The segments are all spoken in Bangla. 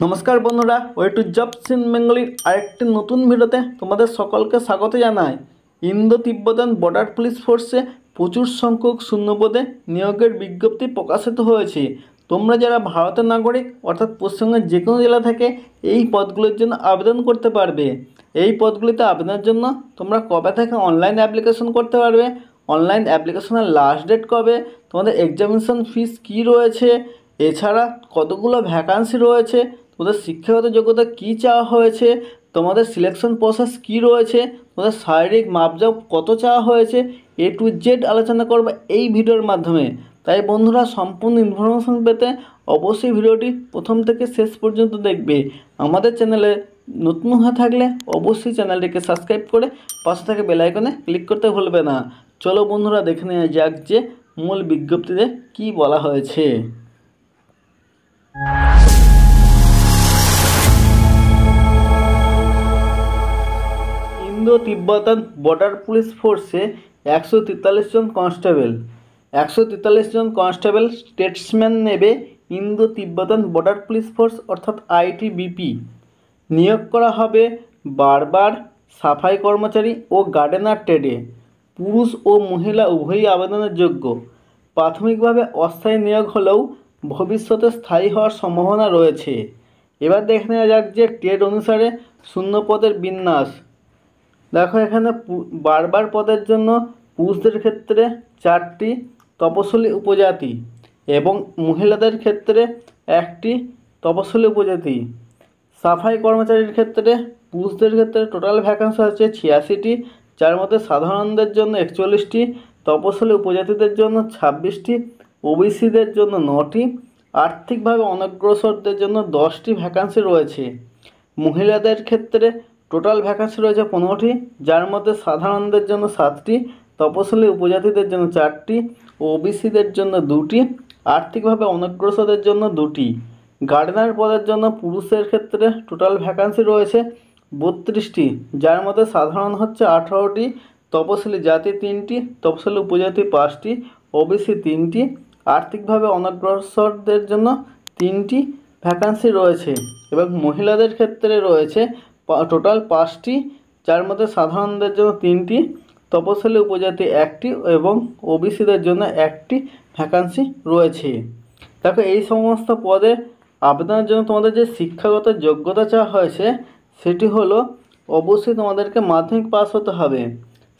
নমস্কার বন্ধুরা, ওয়ে টু জবস ইন বেঙ্গলির আরেকটি নতুন ভিডিওতে তোমাদের সকলকে স্বাগত জানাই। ইন্দো তিব্বতান বর্ডার পুলিশ ফোর্সে প্রচুর সংখ্যক শূন্যপদে নিয়োগের বিজ্ঞপ্তি প্রকাশিত হয়েছে। তোমরা যারা ভারতের নাগরিক অর্থাৎ পশ্চিমবঙ্গের যে কোনো জেলা থেকে এই পদগুলোর জন্য আবেদন করতে পারবে। এই পদগুলিতে আবেদনের জন্য তোমরা কবে থেকে অনলাইন অ্যাপ্লিকেশন করতে পারবে, অনলাইন অ্যাপ্লিকেশনের লাস্ট ডেট কবে, তোমাদের এক্সামিনেশন ফিস কী রয়েছে, এছাড়া কতগুলো ভ্যাকান্সি রয়েছে, তোমাদের শিক্ষাগত যোগ্যতা কী চাওয়া হয়েছে, তোমাদের সিলেকশন প্রসেস কী রয়েছে, তোমাদের শারীরিক মাপজোক কত চাওয়া হয়েছে, এ টু জেড আলোচনা করবো এই ভিডিওর মাধ্যমে। তাই বন্ধুরা, সম্পূর্ণ ইনফরমেশন পেতে অবশ্যই ভিডিওটি প্রথম থেকে শেষ পর্যন্ত দেখবে। আমাদের চ্যানেলে নতুন হয়ে থাকলে অবশ্যই চ্যানেলটিকে সাবস্ক্রাইব করে পাশে থেকে বেল আইকনে ক্লিক করতে ভুলবে না। চলো বন্ধুরা, দেখে নেওয়া যাক যে মূল বিজ্ঞপ্তিতে কী বলা হয়েছে। ইন্দো তিব্বতান বর্ডার পুলিশ ফোর্সে 143 জন কনস্টেবল 143 জন কনস্টেবল স্টেটসম্যান নেবে ইন্দো তিব্বতান বর্ডার পুলিশ ফোর্স অর্থাৎ আইটিবিপি। নিয়োগ করা হবে বারবার সাফাই কর্মচারী ও গার্ডেনার ট্রেডে। পুরুষ ও মহিলা উভয়ই আবেদনের যোগ্য। প্রাথমিকভাবে অস্থায়ী নিয়োগ হলেও ভবিষ্যতে স্থায়ী হওয়ার সম্ভাবনা রয়েছে। এবার দেখে নেওয়া যাক যে ট্রেড অনুসারে শূন্য পদের বিন্যাস। দেখো, এখানে বারবার পদের জন্য পুরুষদের ক্ষেত্রে 4টি তপশিলি উপজাতি এবং মহিলাদের ক্ষেত্রে 1টি তপশিলি উপজাতি। সাফাই কর্মচারীর ক্ষেত্রে পুরুষদের ক্ষেত্রে টোটাল ভ্যাকান্সি হচ্ছে 86টি, যার মধ্যে সাধারণদের জন্য 41টি, তপশিলি উপজাতিদের জন্য 26টি, ওবিসিদের জন্য 9টি, আর্থিকভাবে অনগ্রসরদের জন্য 10টি ভ্যাকান্সি রয়েছে। মহিলাদের ক্ষেত্রে টোটাল ভ্যাকান্সি রয়েছে 15টি, যার মধ্যে সাধারণদের জন্য 7টি, তপশিলি উপজাতিদের জন্য 4টি, ওবিসিদের জন্য 2টি, আর্থিকভাবে অনগ্রসরদের জন্য 2টি। গার্ডেনার পদের জন্য পুরুষের ক্ষেত্রে টোটাল ভ্যাকান্সি রয়েছে 32টি, যার মধ্যে সাধারণ হচ্ছে 18টি, তপশিলি জাতি 3টি, তপশিলি উপজাতি 5টি, ওবিসি 3টি, আর্থিকভাবে অনগ্রসরদের জন্য 3টি ভ্যাকান্সি রয়েছে। এবং মহিলাদের ক্ষেত্রে রয়েছে টোটাল 5টি, যার মধ্যে সাধারণদের জন্য 3টি, তপশিলি উপজাতি 1টি এবং ওবিসিদের জন্য 1টি ভ্যাকান্সি রয়েছে। দেখো, এই সমস্ত পদে আবেদনের জন্য তোমাদের যে শিক্ষাগত যোগ্যতা চাওয়া হয়েছে সেটি হলো অবশ্যই তোমাদেরকে মাধ্যমিক পাস হতে হবে।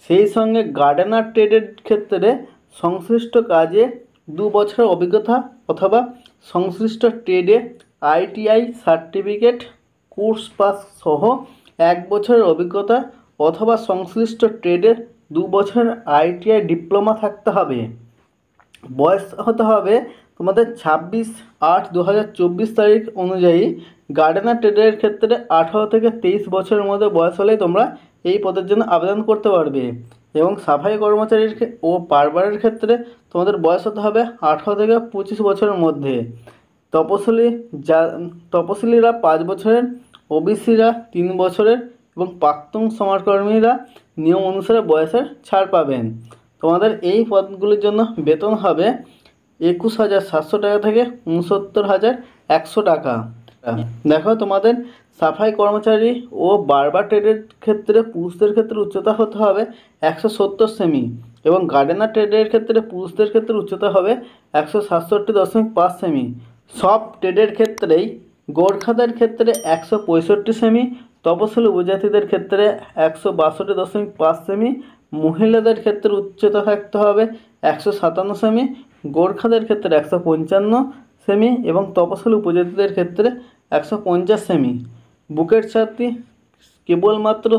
সেই সঙ্গে গার্ডেনার ট্রেডের ক্ষেত্রে সংশ্লিষ্ট কাজে 2 বছরের অভিজ্ঞতা অথবা সংশ্লিষ্ট ট্রেডে আইটিআই সার্টিফিকেট কোর্স পাস সহ 1 বছরের অভিজ্ঞতা অথবা সংশ্লিষ্ট ট্রেডের 2 বছরের আইটিআই ডিপ্লোমা থাকতে হবে। বয়স হতে হবে তোমাদের 26/8/2024 তারিখ অনুযায়ী। গার্ডেনার ট্রেডের ক্ষেত্রে 18 থেকে 23 বছরের মধ্যে বয়স হলেই তোমরা এই পদের জন্য আবেদন করতে পারবে। এবং সাফাই কর্মচারীর ও বারবারের ক্ষেত্রে তোমাদের বয়স হতে হবে 18 থেকে 25 বছরের মধ্যে। তপশিলিরা 5 বছরের, ওবিসিরা 3 বছরের এবং প্রাক্তন সমাজকর্মীরা নিয়ম অনুসারে বয়সের ছাড় পাবেন। তোমাদের এই পদগুলির জন্য বেতন হবে 21,700 টাকা থেকে 69,100 টাকা। দেখো, তোমাদের সাফাই কর্মচারী ও বারবার ট্রেডের ক্ষেত্রে পুরুষদের ক্ষেত্রে উচ্চতা হতে হবে 170 সেমি এবং গার্ডেনার ট্রেডের ক্ষেত্রে পুরুষদের ক্ষেত্রে উচ্চতা হবে 167.5 সেমি। সব ট্রেডের ক্ষেত্রেই গোর্খাদের ক্ষেত্রে 165 সেমি, তপশিলি উপজাতিদের ক্ষেত্রে 162.5 সেমি, মহিলাদের ক্ষেত্রে উচ্চতা থাকতে হবে 157 সেমি, গোর্খাদের ক্ষেত্রে 155 সেমি এবং তপশিলি উপজাতিদের ক্ষেত্রে 150 সেমি। বুকের ছাতি কেবলমাত্র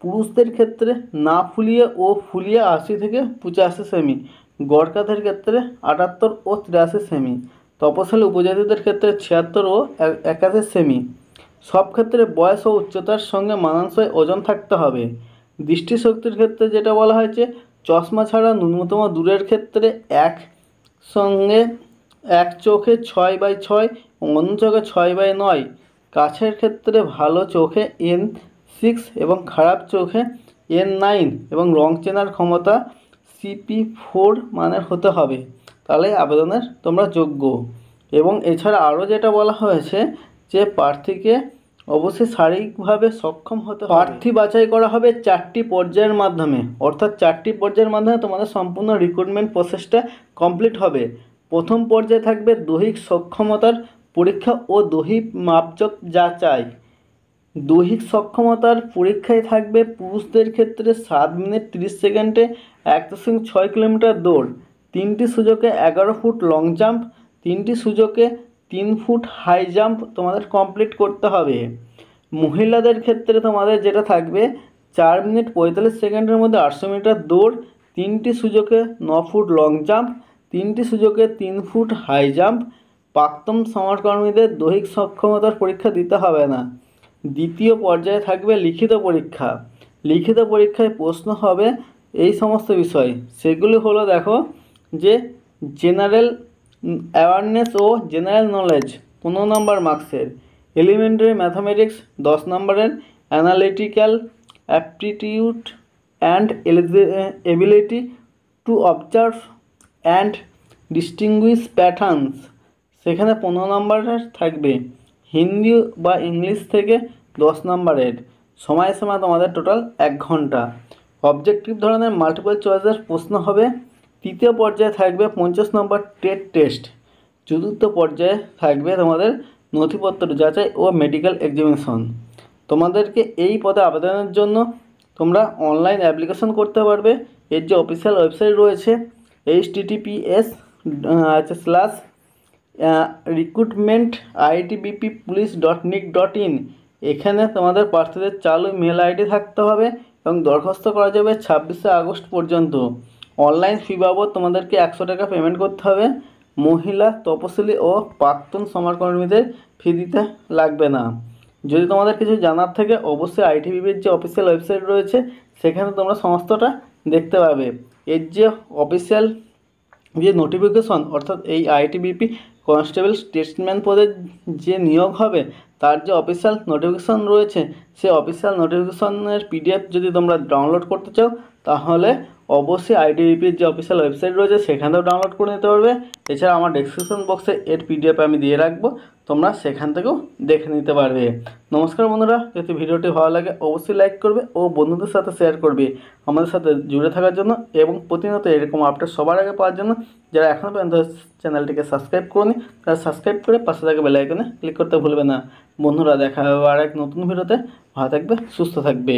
পুরুষদের ক্ষেত্রে না ফুলিয়ে ও ফুলিয়ে 80 থেকে 85 সেমি, গোর্খাদের ক্ষেত্রে 78 ও 83 সেমি, তপশিলি উপজাতিদের ক্ষেত্রে 76 ও 81 সেমি। সব ক্ষেত্রে বয়স ও উচ্চতার সঙ্গে মানানসই ওজন থাকতে হবে। দৃষ্টিশক্তির ক্ষেত্রে যেটা বলা হয়েছে, চশমা ছাড়া ন্যূনতম দূরের ক্ষেত্রে এক চোখে 6/6 অন্য চোখে 6/9, কাছের ক্ষেত্রে ভালো চোখে N6 এবং খারাপ চোখে N9 এবং রং চেনার ক্ষমতা CP4 মানের হতে হবে, তাহলে আবেদনের তোমরা যোগ্য। এবং এছাড়া আরও যেটা বলা হয়েছে যে প্রার্থীকে অবশ্যই শারীরিকভাবে সক্ষম হতে হবে। প্রার্থী বাছাই করা হবে 4টি পর্যায়ের মাধ্যমে, অর্থাৎ 4টি পর্যায়ের মাধ্যমে তোমাদের সম্পূর্ণ রিক্রুটমেন্ট প্রসেসটা কমপ্লিট হবে। প্রথম পর্যায়ে থাকবে দৈহিক সক্ষমতার পরীক্ষা ও দৈহিক মাপজোক যাচাই। দৈহিক সক্ষমতার পরীক্ষায় থাকবে পুরুষদের ক্ষেত্রে 7 মিনিট 30 সেকেন্ডে 1.6 কিলোমিটার দৌড়, 3টি সুযোগে 11 ফুট লং জাম্প, 3টি সুযোগে 3 ফুট হাই জাম্প তোমাদের কমপ্লিট করতে হবে। মহিলাদের ক্ষেত্রে তোমাদের যেটা থাকবে 4 মিনিট 45 সেকেন্ডের মধ্যে 800 মিটার দৌড়, 3টি সুযোগে 9 ফুট লং জাম্প, 3টি সুযোগে 3 ফুট হাই জাম্প। প্রাক্তন সমাজকর্মীদের দৈহিক সক্ষমতার পরীক্ষা দিতে হবে না। দ্বিতীয় পর্যায়ে থাকবে লিখিত পরীক্ষা। লিখিত পরীক্ষায় প্রশ্ন হবে এই সমস্ত বিষয়, সেগুলি হলো দেখো যে জেনারেল অ্যাওয়ারনেস ও জেনারেল নলেজ 15 নম্বর মার্কসের, এলিমেন্টারি ম্যাথামেটিক্স 10 নম্বরের, analytical aptitude and ability to observe and distinguished patterns, সেখানে 15 নম্বরের থাকবে। হিন্দি বা ইংলিশ থেকে 10 নম্বরের। সময়সীমা তোমাদের টোটাল 1 ঘন্টা। অবজেক্টিভ ধরনের মাল্টিপল চয়েসের প্রশ্ন হবে। তৃতীয় পর্যায়ে থাকবে 50 নম্বর টেট টেস্ট। চতুর্থ পর্যায়ে থাকবে তোমাদের নথিপত্র যাচাই ও মেডিকেল এক্সামিনেশন। তোমাদেরকে এই পদে আবেদনের জন্য তোমরা অনলাইন অ্যাপ্লিকেশন করতে পারবে। এর যে অফিসিয়াল ওয়েবসাইট রয়েছে https://recruitment.itbppolice.nic.in, এখানে তোমাদের প্রার্থীদের চালু মেল আইডি থাকতে হবে এবং দরখাস্ত করা যাবে 26শে আগস্ট পর্যন্ত। অনলাইন ফি বাবদ তোমাদেরকে 100 টাকা পেমেন্ট করতে হবে। মহিলা, তপশিলি ও প্রাক্তন সমাজকর্মীদের ফি দিতে লাগবে না। যদি তোমাদের কিছু জানার থাকে অবশ্যই আইটিবিপির যে অফিসিয়াল ওয়েবসাইট রয়েছে সেখানে তোমরা সমস্তটা দেখতে পাবে। এর যে অফিসিয়াল যে নোটিফিকেশন, অর্থাৎ এই আইটিবিপি কনস্টেবল স্টেটসম্যান পদের যে নিয়োগ হবে তার যে অফিসিয়াল নোটিফিকেশন রয়েছে, সেই অফিসিয়াল নোটিফিকেশনের পিডিএফ যদি তোমরা ডাউনলোড করতে চাও তাহলে অবশ্যই আইটিবিপির যে অফিসিয়াল ওয়েবসাইট রয়েছে সেখানেও ডাউনলোড করে নিতে পারবে। এছাড়া আমার ডেসক্রিপশন বক্সে এর পিডিএফ আমি দিয়ে রাখবো, তোমরা সেখান থেকেও দেখে নিতে পারবে। নমস্কার বন্ধুরা, যদি ভিডিওটি ভালো লাগে অবশ্যই লাইক করবে ও বন্ধুদের সাথে শেয়ার করবে। আমাদের সাথে জুড়ে থাকার জন্য এবং প্রতিনিয়ত এরকম আপডেট সবার আগে পাওয়ার জন্য যারা এখনও পর্যন্ত চ্যানেলটিকে সাবস্ক্রাইব করনি তারা সাবস্ক্রাইব করে পাশে থাকা বেল আইকনে ক্লিক করতে ভুলবে না। বন্ধুরা, দেখা হবে আর এক নতুন ভিডিওতে। ভালো থাকবে, সুস্থ থাকবে।